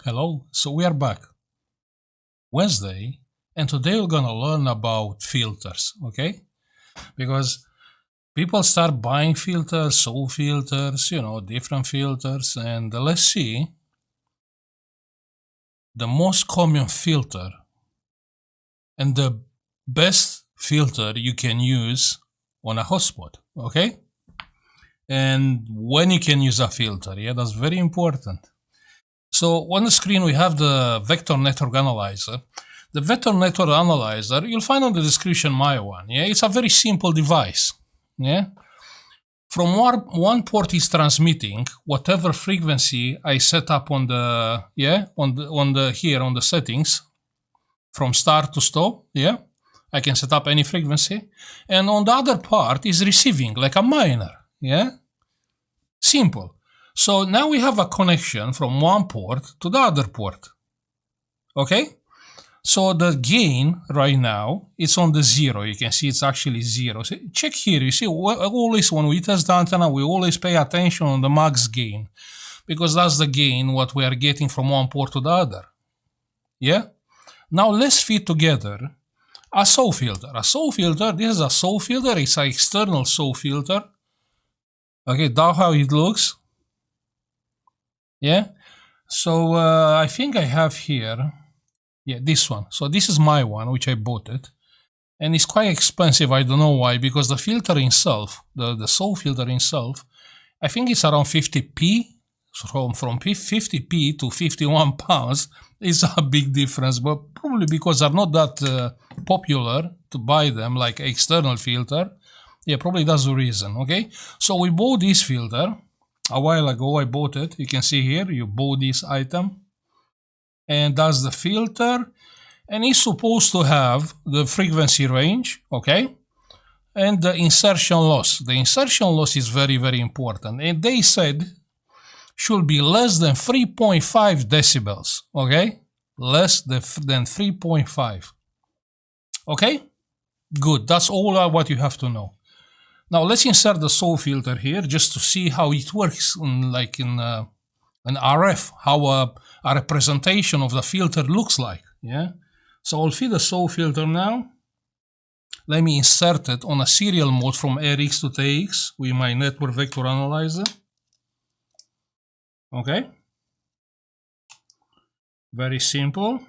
Hello, so we are back. Wednesday, and today we're gonna learn about filters, okay? Because people start buying filters, different filters, and let's see the most common filter and the best filter you can use on a hotspot, okay? And when you can use a filter, yeah, that's very important. So on the screen we have the vector network analyzer. The vector network analyzer, you'll find on the description my one. Yeah, it's a very simple device. Yeah, from one port is transmitting whatever frequency I set up on the here on the settings from start to stop. Yeah, I can set up any frequency, and on the other part is receiving like a miner. Yeah, simple. So now we have a connection from one port to the other port. Okay? So the gain right now, it's on the 0. You can see it's actually 0. So check here. You see, always when we test the antenna, we always pay attention on the max gain, because that's the gain what we are getting from one port to the other. Yeah? Now let's fit together a SAW filter. A SAW filter, this is a SAW filter. It's an external SAW filter. Okay, that's how it looks. Yeah, so I think I have here, this one. So this is my one, which I bought it, and it's quite expensive. I don't know why, because the filter itself, the SAW filter itself, I think it's around 50p. So from 50p to 51 pounds is a big difference, but probably because they're not that popular to buy them like external filter. Yeah, probably that's the reason. Okay, so we bought this filter. A while ago I bought it. You can see here, you bought this item. And that's the filter. And it's supposed to have the frequency range, okay? And the insertion loss. The insertion loss is very, very important. And they said should be less than 3.5 decibels, okay? Less than 3.5. Okay? Good. That's all what you have to know. Now let's insert the SAW filter here just to see how it works in an RF, how a representation of the filter looks like. Yeah. So I'll feed the SAW filter now. Let me insert it on a serial mode from RX to TX with my network vector analyzer. Okay. Very simple.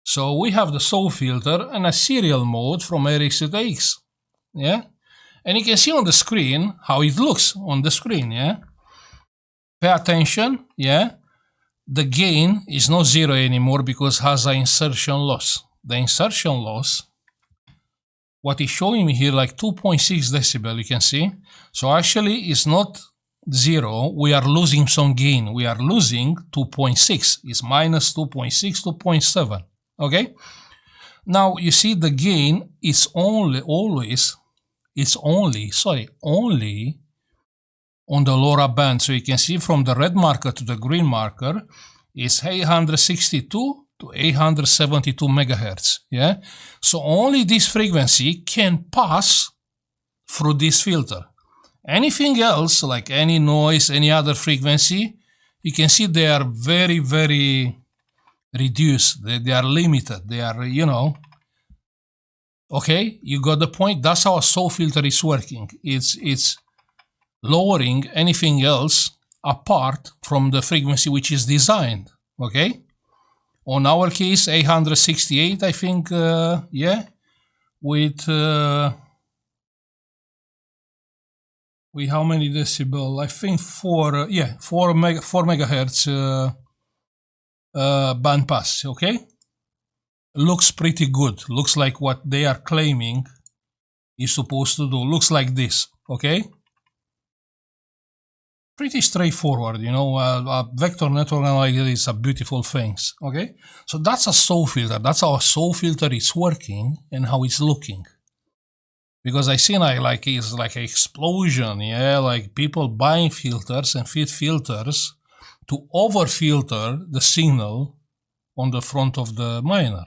So we have the SAW filter and a serial mode from RX to TX. Yeah. And you can see on the screen how it looks on the screen. Yeah. Pay attention. Yeah. The gain is not 0 anymore because it has an insertion loss. The insertion loss, what is showing me here, like 2.6 decibel, you can see. So actually it's not 0. We are losing some gain. We are losing 2.6. It's minus 2.6, 2.7. Okay, now you see the gain is only on the LoRa band. So you can see from the red marker to the green marker is 862 to 872 megahertz. Yeah, so only this frequency can pass through this filter. Anything else, like any noise, any other frequency, you can see they are very, very reduced. They are limited. They are, okay, you got the point. That's how a SAW filter is working. It's lowering anything else apart from the frequency which is designed. Okay, on our case 868, I think, with how many decibel? I think 4 megahertz bandpass. Okay, looks pretty good. Looks like what they are claiming is supposed to do. Looks like this. Okay, pretty straightforward. A vector network analyzer is a beautiful thing. Okay, so that's a SAW filter. That's how a SAW filter is working and how it's looking. Because I see it's like an explosion. Yeah, like people buying filters and fit filters to overfilter the signal on the front of the miner.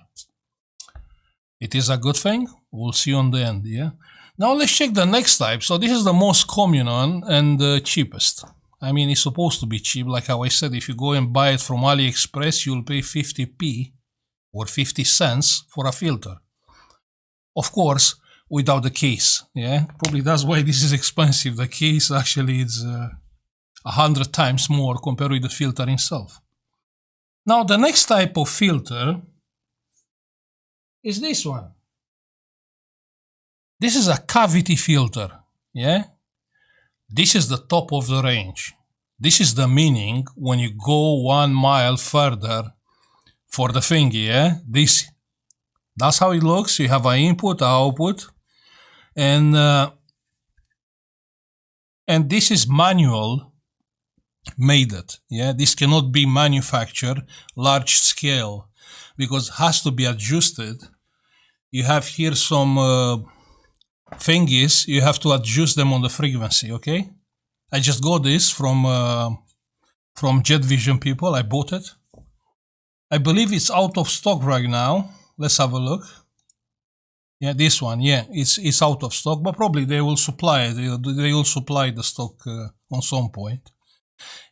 It is a good thing. We'll see on the end. Yeah. Now let's check the next type. So this is the most common one and the cheapest. I mean, it's supposed to be cheap. Like how I said, if you go and buy it from AliExpress, you'll pay 50p or 50 cents for a filter. Of course, without the case. Yeah, probably that's why this is expensive. The case actually is 100 times more compared with the filter itself. Now, the next type of filter is this one. This is a cavity filter. Yeah, this is the top of the range. This is the meaning when you go 1 mile further for the thingy. Yeah, that's how it looks. You have an input, output, and this is manual made. Yeah, this cannot be manufactured large scale because it has to be adjusted. You have here some thingies. You have to adjust them on the frequency. Okay, I just got this from Jet Vision people. I bought it. I believe it's out of stock right now. Let's have a look. Yeah, this one. Yeah, it's out of stock, but probably they will supply it. They will supply the stock on some point.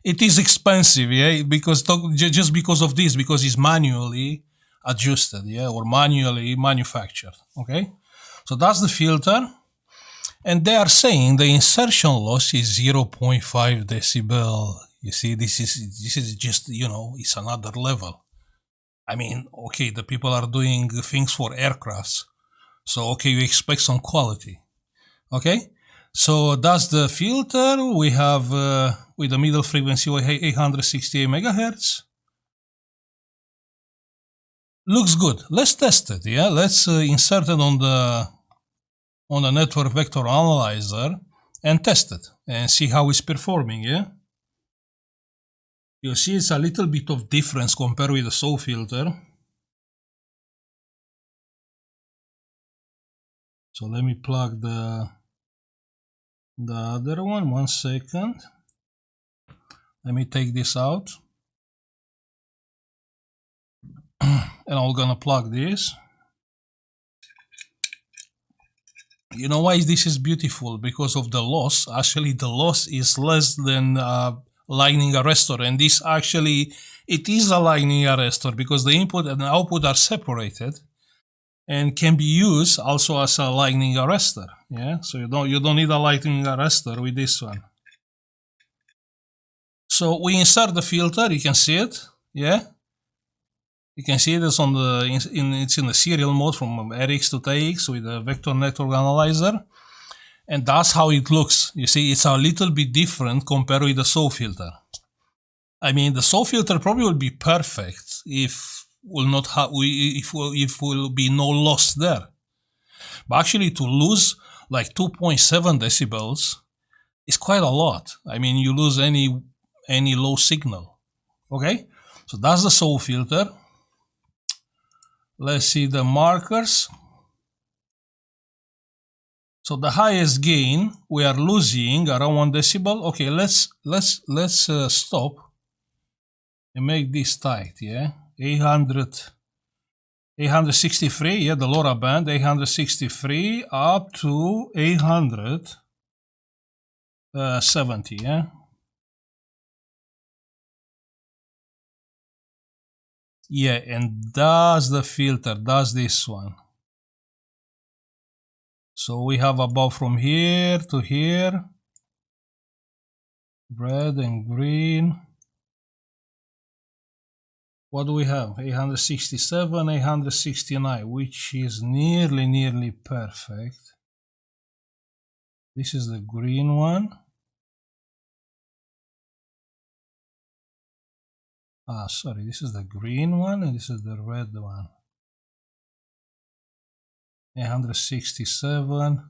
It is expensive, yeah, because just because of this, because it's manually adjusted, yeah, or manually manufactured. Okay, so that's the filter, and they are saying the insertion loss is 0.5 decibel. You see, this is just, you know, it's another level. I mean, okay, the people are doing things for aircrafts, so okay, you expect some quality. Okay, so that's the filter. We have with the middle frequency 868 megahertz. Looks good. Let's test it. Yeah, let's insert it on the network vector analyzer and test it and see how it's performing. Yeah. You see, it's a little bit of difference compared with the SAW filter. So let me plug the other one. 1 second. Let me take this out. And I'm gonna plug this. You know why this is beautiful? Because of the loss. Actually, the loss is less than lightning arrestor, and this actually, it is a lightning arrestor because the input and the output are separated and can be used also as a lightning arrestor. Yeah, so you don't need a lightning arrestor with this one. So we insert the filter. You can see it. Yeah, you can see this on it's in the serial mode from RX to TX with the vector network analyzer. And that's how it looks. You see, it's a little bit different compared with the SAW filter. I mean, the SAW filter probably will be perfect if will be no loss there. But actually, to lose like 2.7 decibels is quite a lot. I mean, you lose any low signal. Okay, so that's the SAW filter. Let's see the markers. So the highest gain we are losing around 1 decibel. Okay, let's stop and make this tight. Yeah, 863. Yeah, the LoRa band 863 up to 870. Yeah. Yeah, and that's the filter. That's this one. So we have about from here to here, red and green. What do we have? 867, 869, which is nearly perfect. This is the green one. Sorry, this is the green one and this is the red one. 867,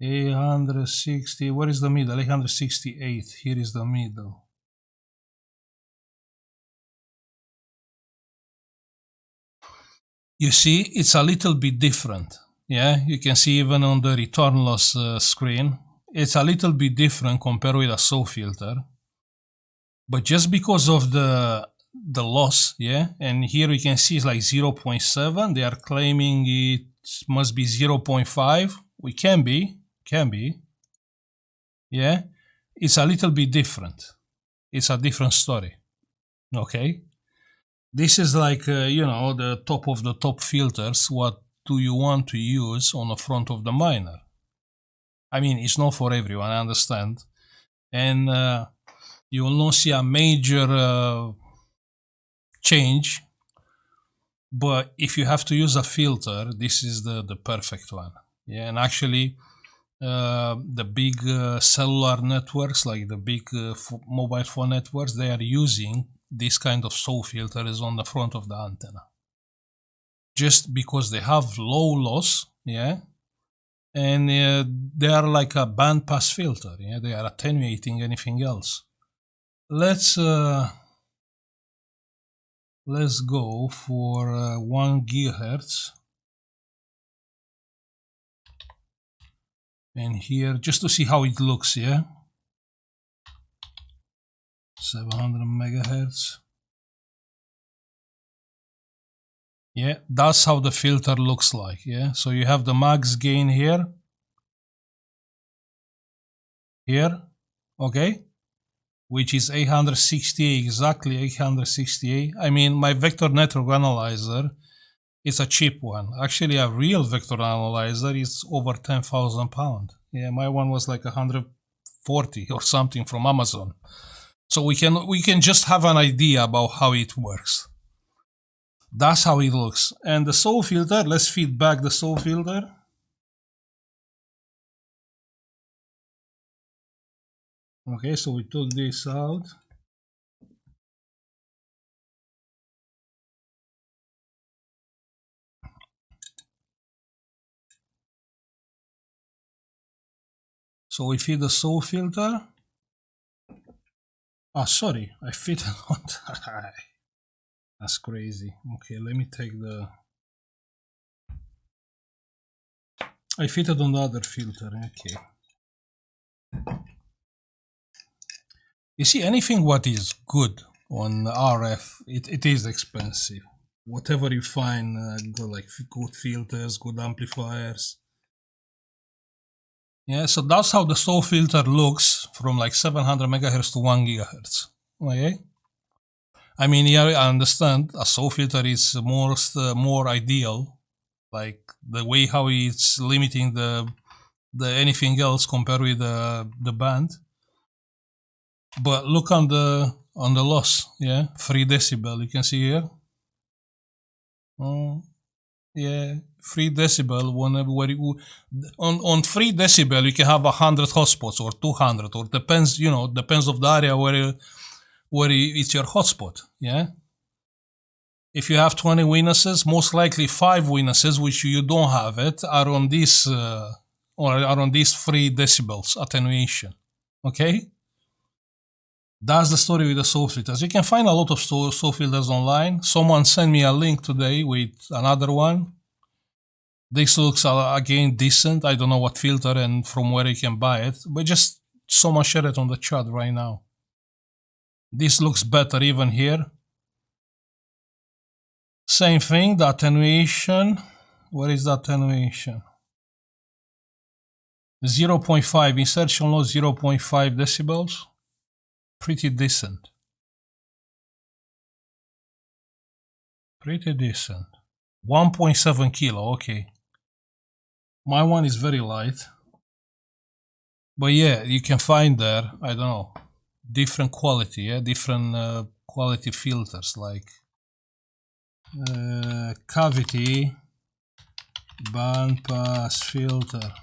860, where is the middle? 868, here is the middle. You see, it's a little bit different. Yeah, you can see even on the return loss screen, it's a little bit different compared with a SAW filter. But just because of the loss, yeah, and here we can see it's like 0.7. They are claiming it must be 0.5. We can be, yeah. it's a little bit different. It's a different story. Okay, this is like you know, the top of the top filters. What do you want to use on the front of the miner? I mean, it's not for everyone, I understand, and you will not see a major change. But if you have to use a filter, this is the perfect one. Yeah, and actually, the big cellular networks, like the big mobile phone networks, they are using this kind of SAW filters on the front of the antenna, just because they have low loss, yeah, and they are like a bandpass filter, yeah, they are attenuating anything else. Let's go for 1 gigahertz, and here just to see how it looks, yeah, 700 megahertz. Yeah, that's how the filter looks like. Yeah, so you have the max gain here, okay, which is 868, exactly 868. I mean, my vector network analyzer is a cheap one. Actually, a real vector analyzer is over 10,000 pounds. Yeah, my one was like 140 or something from Amazon. So we can just have an idea about how it works. That's how it looks. And the SAW filter, let's feed back the SAW filter. Okay, so we took this out. So we feed the SAW filter. Ah, sorry, I fitted on that. That's crazy. Okay, let me take the... I fitted on the other filter, okay. You see, anything what is good on RF, it is expensive. Whatever you find, like good filters, good amplifiers. Yeah, so that's how the SAW filter looks from like 700 megahertz to 1 gigahertz. Okay. I mean, yeah, I understand a SAW filter is more ideal, like the way how it's limiting the anything else compared with the band. But look on the loss, yeah, 3 decibel. You can see here. Yeah, 3 decibel. On 3 decibel, you can have 100 hotspots or 200, or depends, you know, depends of the area where it's your hotspot. Yeah. If you have 20 witnesses, most likely 5 witnesses, which you don't have it, are on this or are on these 3 decibels attenuation. Okay. That's the story with the SAW filters. You can find a lot of SAW filters online. Someone sent me a link today with another one. This looks again decent. I don't know what filter and from where you can buy it, but just someone share it on the chat right now. This looks better even here. Same thing, the attenuation. Where is the attenuation? 0.5, insertion loss 0.5 decibels. Pretty decent. Pretty decent. 1.7 kilo, okay. My one is very light. But yeah, you can find there, I don't know, different quality, yeah, different quality filters, like cavity bandpass filter.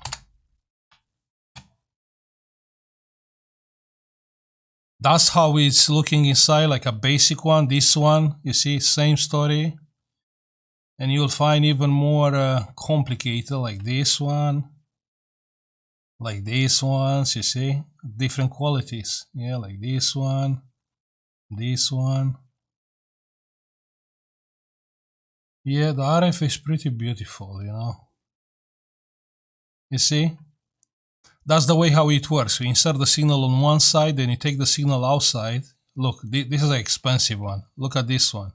That's how it's looking inside, like a basic one. This one, you see, same story. And you'll find even more complicated, like this one, like these ones, you see, different qualities. Yeah, like this one, this one. Yeah, the RF is pretty beautiful, you know. You see? That's the way how it works. You insert the signal on one side, then you take the signal outside. Look, this is an expensive one. Look at this one.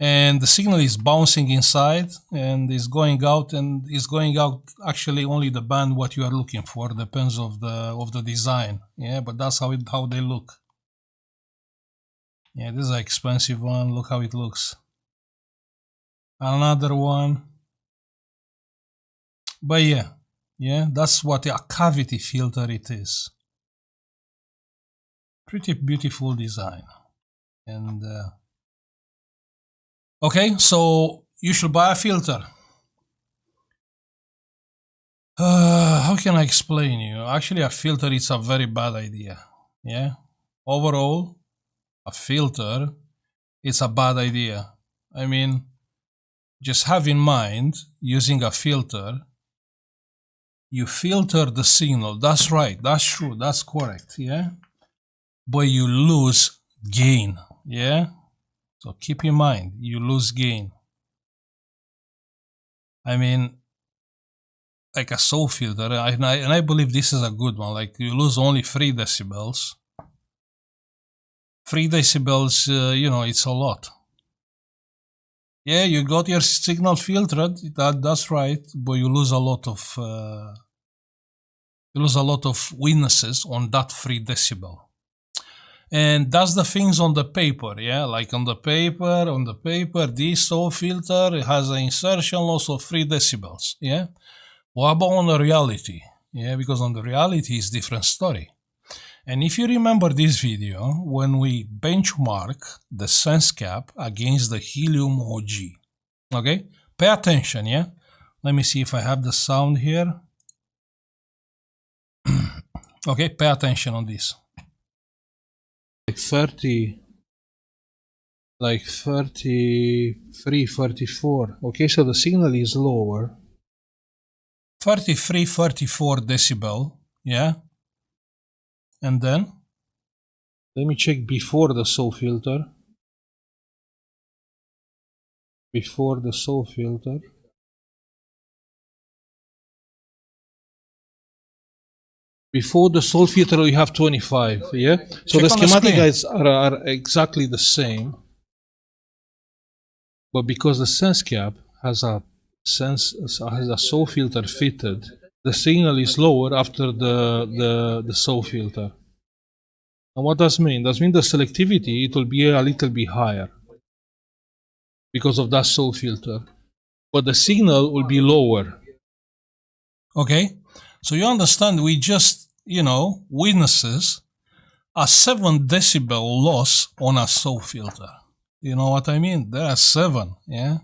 and the signal is bouncing inside and is going out, and is going out actually only the band what you are looking for, depends of the design. Yeah, but that's how they look. Yeah, this is an expensive one. Look how it looks. Another one. But yeah, that's what a cavity filter it is. Pretty beautiful design. And okay, so you should buy a filter. How can I explain you? Actually, a filter is a very bad idea. Yeah, overall, a filter, it's a bad idea. I mean, just have in mind, using a filter, you filter the signal. That's right, that's true, that's correct, yeah? But you lose gain, yeah? So keep in mind, you lose gain. I mean, like a SAW filter, and I believe this is a good one, like you lose only 3 decibels. 3 decibels, you know, it's a lot. Yeah, you got your signal filtered, that's right, but you lose a lot of witnesses on that 3 decibel. And that's the things on the paper, yeah, like on the paper, this SAW filter has an insertion loss of 3 decibels, yeah. What about on the reality? Yeah, because on the reality is different story. And if you remember this video, when we benchmark the sense cap against the Helium OG, okay? Pay attention, yeah? Let me see if I have the sound here. Okay, pay attention on this. Like 33, 34. Okay, so the signal is lower. 33, 34 decibel, yeah? And then, let me check before the SAW filter. Before the SAW filter. Before the SAW filter, we have 25, yeah? So the schematic guides are exactly the same. But because the sense cap has a SAW filter fitted, the signal is lower after the SAW filter. And what does mean? That means the selectivity, it will be a little bit higher because of that SAW filter, but the signal will be lower. Okay, so you understand, we just, you know, witnesses a 7 decibel loss on a SAW filter. You know what I mean? There are 7, yeah?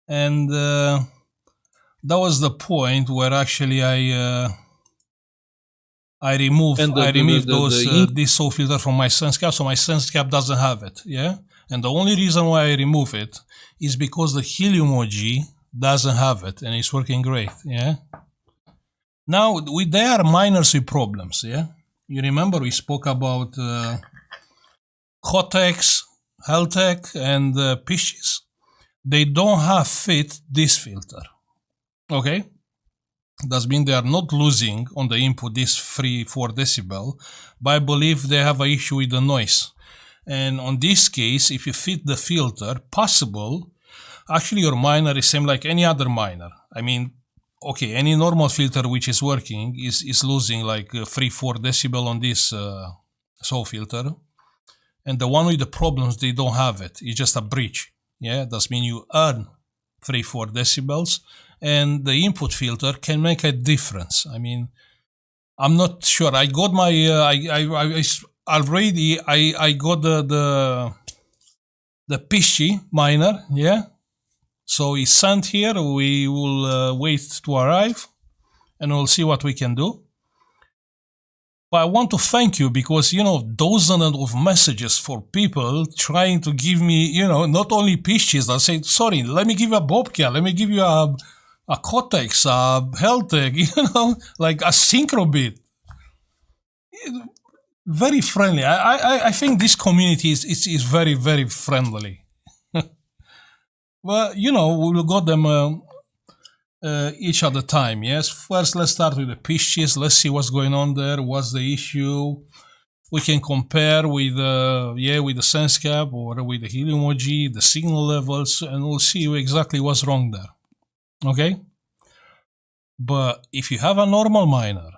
And that was the point where actually I removed this SAW filter from my sense cap, so my sense cap doesn't have it, yeah? And the only reason why I remove it is because the Helium OG doesn't have it, and it's working great, yeah? Now, there are minors with problems, yeah? You remember we spoke about Cotex, Heltec, and Pisces. They don't have fit this filter, okay? That means they are not losing on the input this 3-4 decibel, but I believe they have an issue with the noise. And on this case, if you fit the filter, possible, actually your minor is same like any other minor. I mean, okay, any normal filter which is working is losing like 3-4 decibel on this SAW filter. And the one with the problems, they don't have it. It's just a bridge. Yeah, that means you earn 3-4 decibels, and the input filter can make a difference. I mean, I'm not sure. I got my I got the Pisci minor, yeah. So it's sent here. We will wait to arrive, and we'll see what we can do. But I want to thank you because, you know, dozens of messages for people trying to give me, you know, not only pitches. I say, sorry, let me give you a Bobcat, let me give you a Cotex, a Heltec, you know, like a Syncrobit. Very friendly. I think this community is very, very friendly. Well, you know, we will got them each at a time, yes? First, let's start with the pitches. Let's see what's going on there. What's the issue? we can compare with with the sense cap or with the Helium OG, the signal levels, and we'll see exactly what's wrong there. Okay? But if you have a normal miner,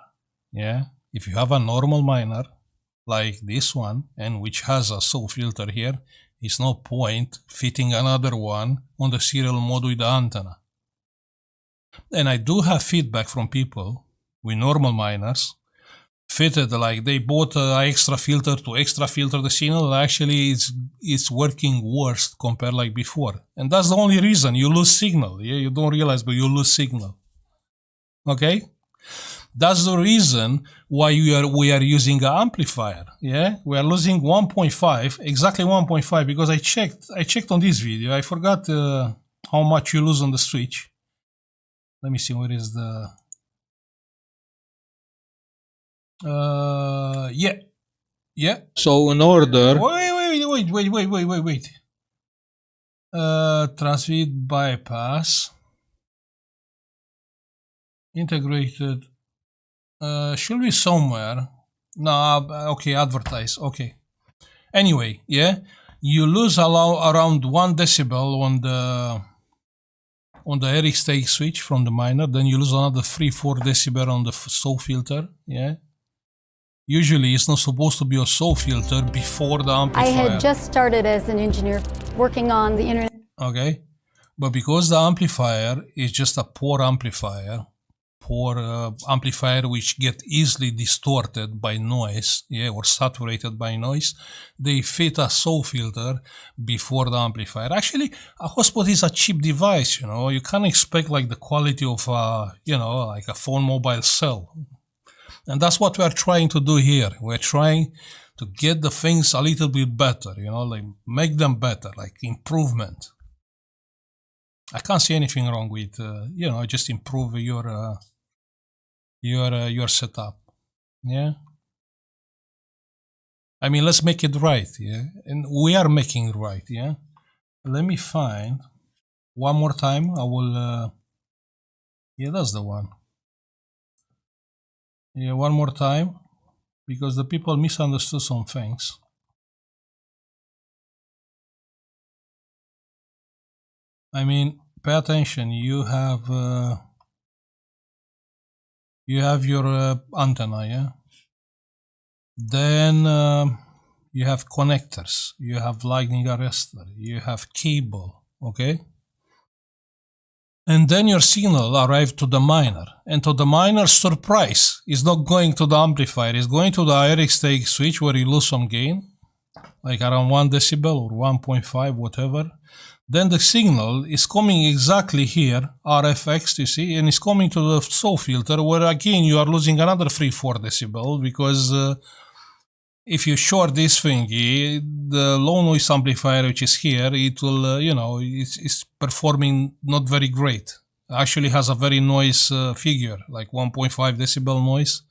if you have a normal miner like this one, and which has a SAW filter here, it's no point fitting another one on the serial mode with the antenna. And I do have feedback from people with normal miners fitted, like they bought an extra filter to extra filter the signal. Actually, it's working worse compared like before, and that's the only reason you lose signal. You don't realize, but you lose signal. Okay, that's the reason why we are using an amplifier. We are losing 1.5, exactly 1.5, because I checked on this video. I forgot how much you lose on the switch. Let me see, where is the So in order. Wait. Transmit bypass. Integrated. Should be somewhere. No, okay, advertise. Okay. Anyway, you lose around 1 decibel on the RX switch from the miner. Then you lose another 3-4 decibel on the SAW filter. Usually it's not supposed to be a SAW filter before the amplifier. I had just started as an engineer working on the internet. Okay, but because the amplifier is just a poor amplifier which get easily distorted by noise, or saturated by noise, they fit a SAW filter before the amplifier. Actually, a Hotspot is a cheap device, you can't expect like the quality of like a phone mobile cell. And that's what we're trying to do here. We're trying to get the things a little bit better, like make them better, like improvement. I can't see anything wrong with, just improve your setup. I mean, let's make it right, and we are making it right, Let me find one more time. I will, that's the one. One more time, because the people misunderstood some things. I mean, pay attention. You have your antenna, Then you have connectors. You have lightning arrestor. You have cable, okay? And then your signal arrives to the miner. And to the miner's surprise, it's not going to the amplifier. It's going to the RX switch where you lose some gain, like around 1 decibel or 1.5, whatever. Then the signal is coming exactly here, RFX, you see, and it's coming to the SAW filter, where again you are losing another 3-4 decibel, because if you short this thingy, the low noise amplifier which is here, it will, it's performing not very great. Actually has a very noise figure, like 1.5 decibel noise.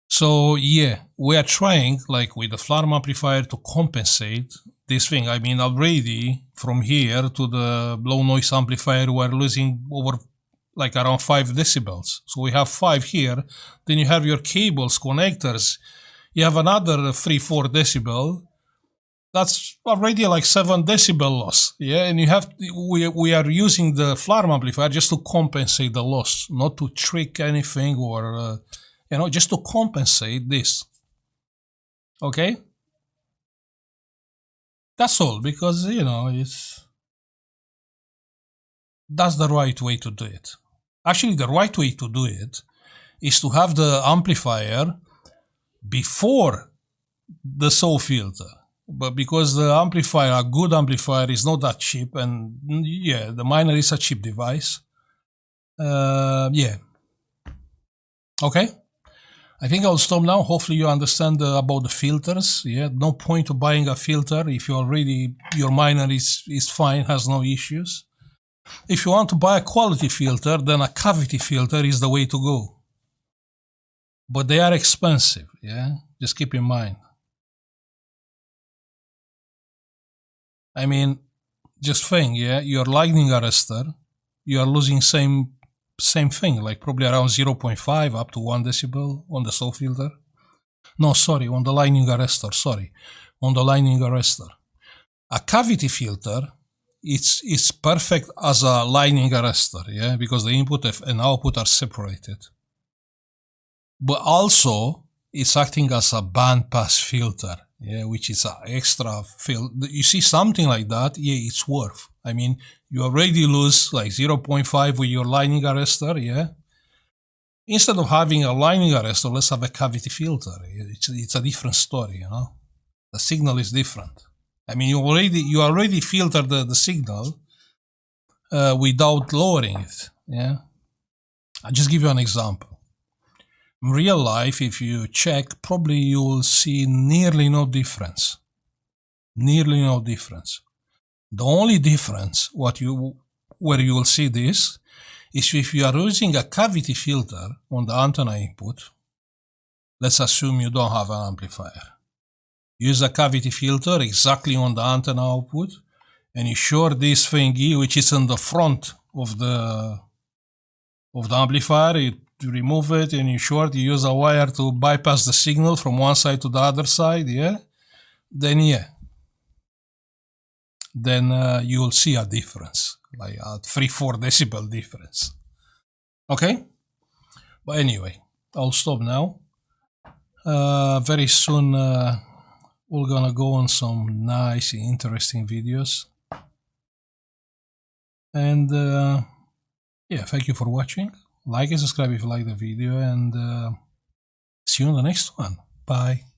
So we are trying, like with the Flarm amplifier, to compensate this thing. I mean, already from here to the low noise amplifier, we are losing over like around 5 decibels. So we have 5 here. Then you have your cables, connectors. You have another 3-4 decibel. That's already like 7 decibel loss. And you have we are using the Flarm amplifier just to compensate the loss, not to trick anything or just to compensate this. Okay? That's all, because that's the right way to do it. Actually, the right way to do it is to have the amplifier before the SAW filter. But because the amplifier, a good amplifier, is not that cheap, and the miner is a cheap device. Okay? I think I'll stop now. Hopefully you understand about the filters. No point to buying a filter if you already, your miner is fine, has no issues. If you want to buy a quality filter, then a cavity filter is the way to go. But they are expensive, Just keep in mind. I mean, just think, your lightning arrestor, you are losing same thing, like probably around 0.5 up to 1 decibel on the SAW filter. No, sorry, on the lightning arrestor, sorry. On the lightning arrestor. A cavity filter, it's perfect as a lightning arrestor, yeah, because the input and output are separated. But also, it's acting as a bandpass filter, yeah, which is an extra filter. You see something like that, yeah, it's worth. I mean, you already lose like 0.5 with your lightning arrestor, yeah. Instead of having a lightning arrestor, let's have a cavity filter. It's a different story, you know. The signal is different. I mean, you already filter the signal without lowering it, yeah. I'll just give you an example. In real life, if you check, probably you will see nearly no difference. Nearly no difference. The only difference where you will see this is if you are using a cavity filter on the antenna input. Let's assume you don't have an amplifier. Use a cavity filter exactly on the antenna output, and you short this thingy, which is in the front of the amplifier. You remove it and you use a wire to bypass the signal from one side to the other side, yeah? Then you will see a difference, like a 3-4 decibel difference. Okay? But anyway, I'll stop now. Very soon we're gonna go on some nice, interesting videos. And yeah, thank you for watching. Like and subscribe if you like the video, and see you on the next one. Bye.